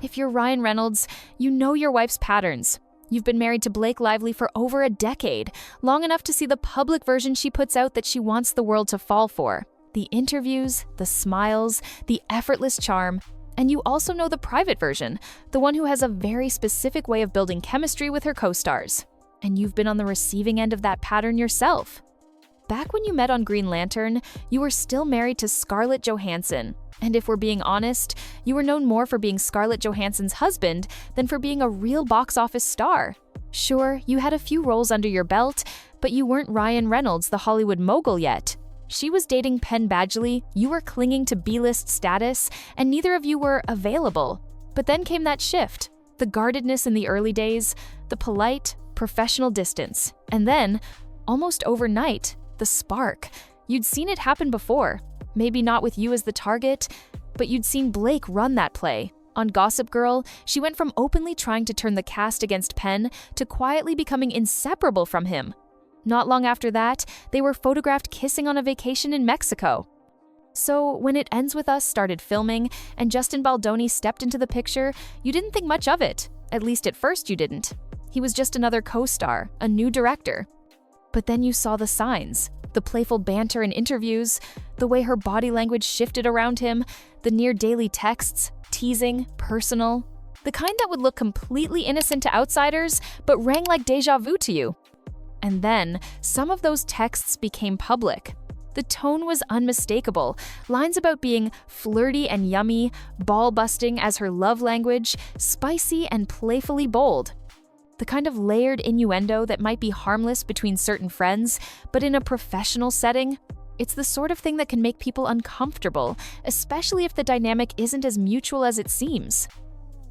If you're Ryan Reynolds, you know your wife's patterns. You've been married to Blake Lively for over a decade, long enough to see the public version she puts out that she wants the world to fall for. The interviews, the smiles, the effortless charm, and you also know the private version, the one who has a very specific way of building chemistry with her co-stars. And you've been on the receiving end of that pattern yourself. Back when you met on Green Lantern, you were still married to Scarlett Johansson. And if we're being honest, you were known more for being Scarlett Johansson's husband than for being a real box office star. Sure, you had a few roles under your belt, but you weren't Ryan Reynolds, the Hollywood mogul yet. She was dating Penn Badgley, you were clinging to B-list status, and neither of you were available. But then came that shift, the guardedness in the early days, the polite, professional distance, and then, almost overnight, the spark. You'd seen it happen before. Maybe not with you as the target, but you'd seen Blake run that play. On Gossip Girl, she went from openly trying to turn the cast against Penn to quietly becoming inseparable from him. Not long after that, they were photographed kissing on a vacation in Mexico. So when It Ends With Us started filming and Justin Baldoni stepped into the picture, you didn't think much of it. At least at first you didn't. He was just another co-star, a new director. But then you saw the signs. The playful banter in interviews, the way her body language shifted around him, the near-daily texts, teasing, personal, the kind that would look completely innocent to outsiders, but rang like déjà vu to you. And then, some of those texts became public. The tone was unmistakable, lines about being flirty and yummy, ball-busting as her love language, spicy and playfully bold. The kind of layered innuendo that might be harmless between certain friends, but in a professional setting, it's the sort of thing that can make people uncomfortable, especially if the dynamic isn't as mutual as it seems.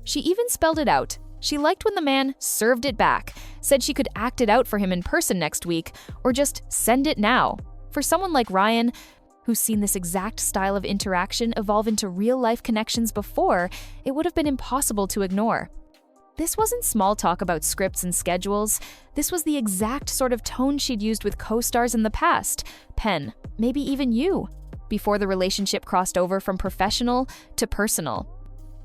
She even spelled it out. She liked when the man served it back, said she could act it out for him in person next week, or just send it now. For someone like Ryan, who's seen this exact style of interaction evolve into real-life connections before, it would have been impossible to ignore. This wasn't small talk about scripts and schedules. This was the exact sort of tone she'd used with co-stars in the past, Penn, maybe even you, before the relationship crossed over from professional to personal.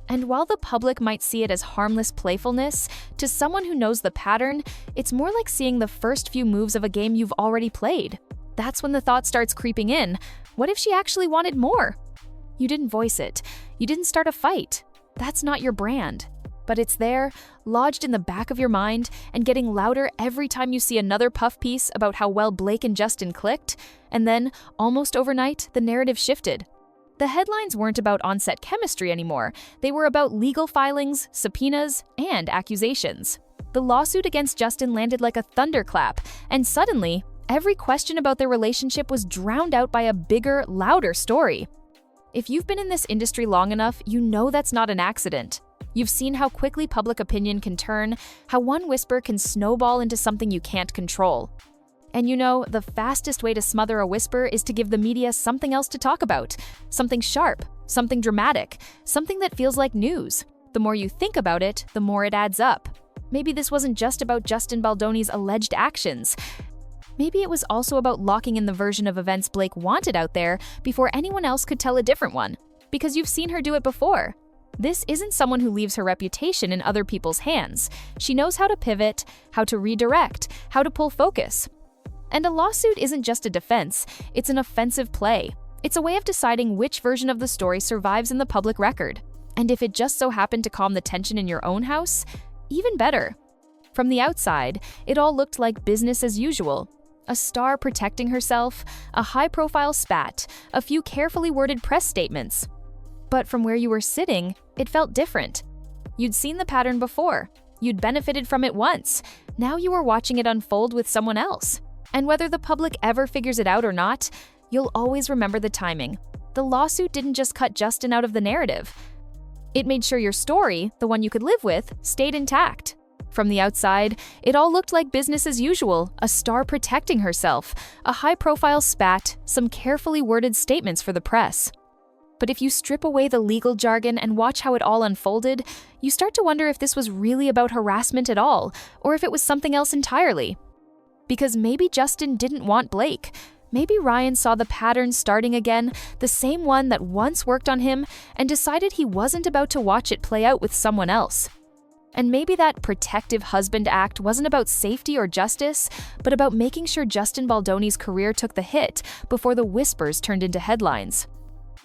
And while the public might see it as harmless playfulness, to someone who knows the pattern, it's more like seeing the first few moves of a game you've already played. That's when the thought starts creeping in. What if she actually wanted more? You didn't voice it. You didn't start a fight. That's not your brand. But it's there, lodged in the back of your mind, and getting louder every time you see another puff piece about how well Blake and Justin clicked, and then, almost overnight, the narrative shifted. The headlines weren't about on-set chemistry anymore. They were about legal filings, subpoenas, and accusations. The lawsuit against Justin landed like a thunderclap, and suddenly, every question about their relationship was drowned out by a bigger, louder story. If you've been in this industry long enough, you know that's not an accident. You've seen how quickly public opinion can turn, how one whisper can snowball into something you can't control. And you know, the fastest way to smother a whisper is to give the media something else to talk about, something sharp, something dramatic, something that feels like news. The more you think about it, the more it adds up. Maybe this wasn't just about Justin Baldoni's alleged actions. Maybe it was also about locking in the version of events Blake wanted out there before anyone else could tell a different one, because you've seen her do it before. This isn't someone who leaves her reputation in other people's hands. She knows how to pivot, how to redirect, how to pull focus. And a lawsuit isn't just a defense, it's an offensive play. It's a way of deciding which version of the story survives in the public record. And if it just so happened to calm the tension in your own house, even better. From the outside, it all looked like business as usual. A star protecting herself, a high-profile spat, a few carefully worded press statements. But from where you were sitting, it felt different. You'd seen the pattern before. You'd benefited from it once. Now you were watching it unfold with someone else. And whether the public ever figures it out or not, you'll always remember the timing. The lawsuit didn't just cut Justin out of the narrative. It made sure your story, the one you could live with, stayed intact. From the outside, it all looked like business as usual, a star protecting herself, a high-profile spat, some carefully worded statements for the press. But if you strip away the legal jargon and watch how it all unfolded, you start to wonder if this was really about harassment at all, or if it was something else entirely. Because maybe Justin didn't want Blake. Maybe Ryan saw the pattern starting again, the same one that once worked on him, and decided he wasn't about to watch it play out with someone else. And maybe that protective husband act wasn't about safety or justice, but about making sure Justin Baldoni's career took the hit before the whispers turned into headlines.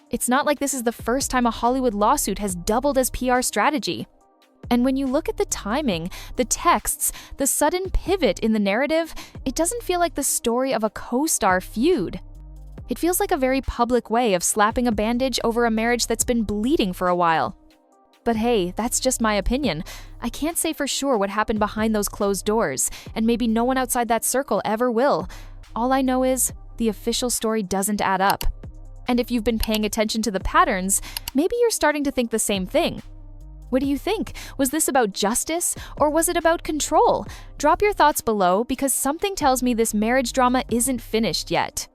It's not like this is the first time a Hollywood lawsuit has doubled as PR strategy. And when you look at the timing, the texts, the sudden pivot in the narrative, it doesn't feel like the story of a co-star feud. It feels like a very public way of slapping a bandage over a marriage that's been bleeding for a while. But hey, that's just my opinion. I can't say for sure what happened behind those closed doors, and maybe no one outside that circle ever will. All I know is, the official story doesn't add up. And if you've been paying attention to the patterns, maybe you're starting to think the same thing. What do you think? Was this about justice, or was it about control? Drop your thoughts below, because something tells me this marriage drama isn't finished yet.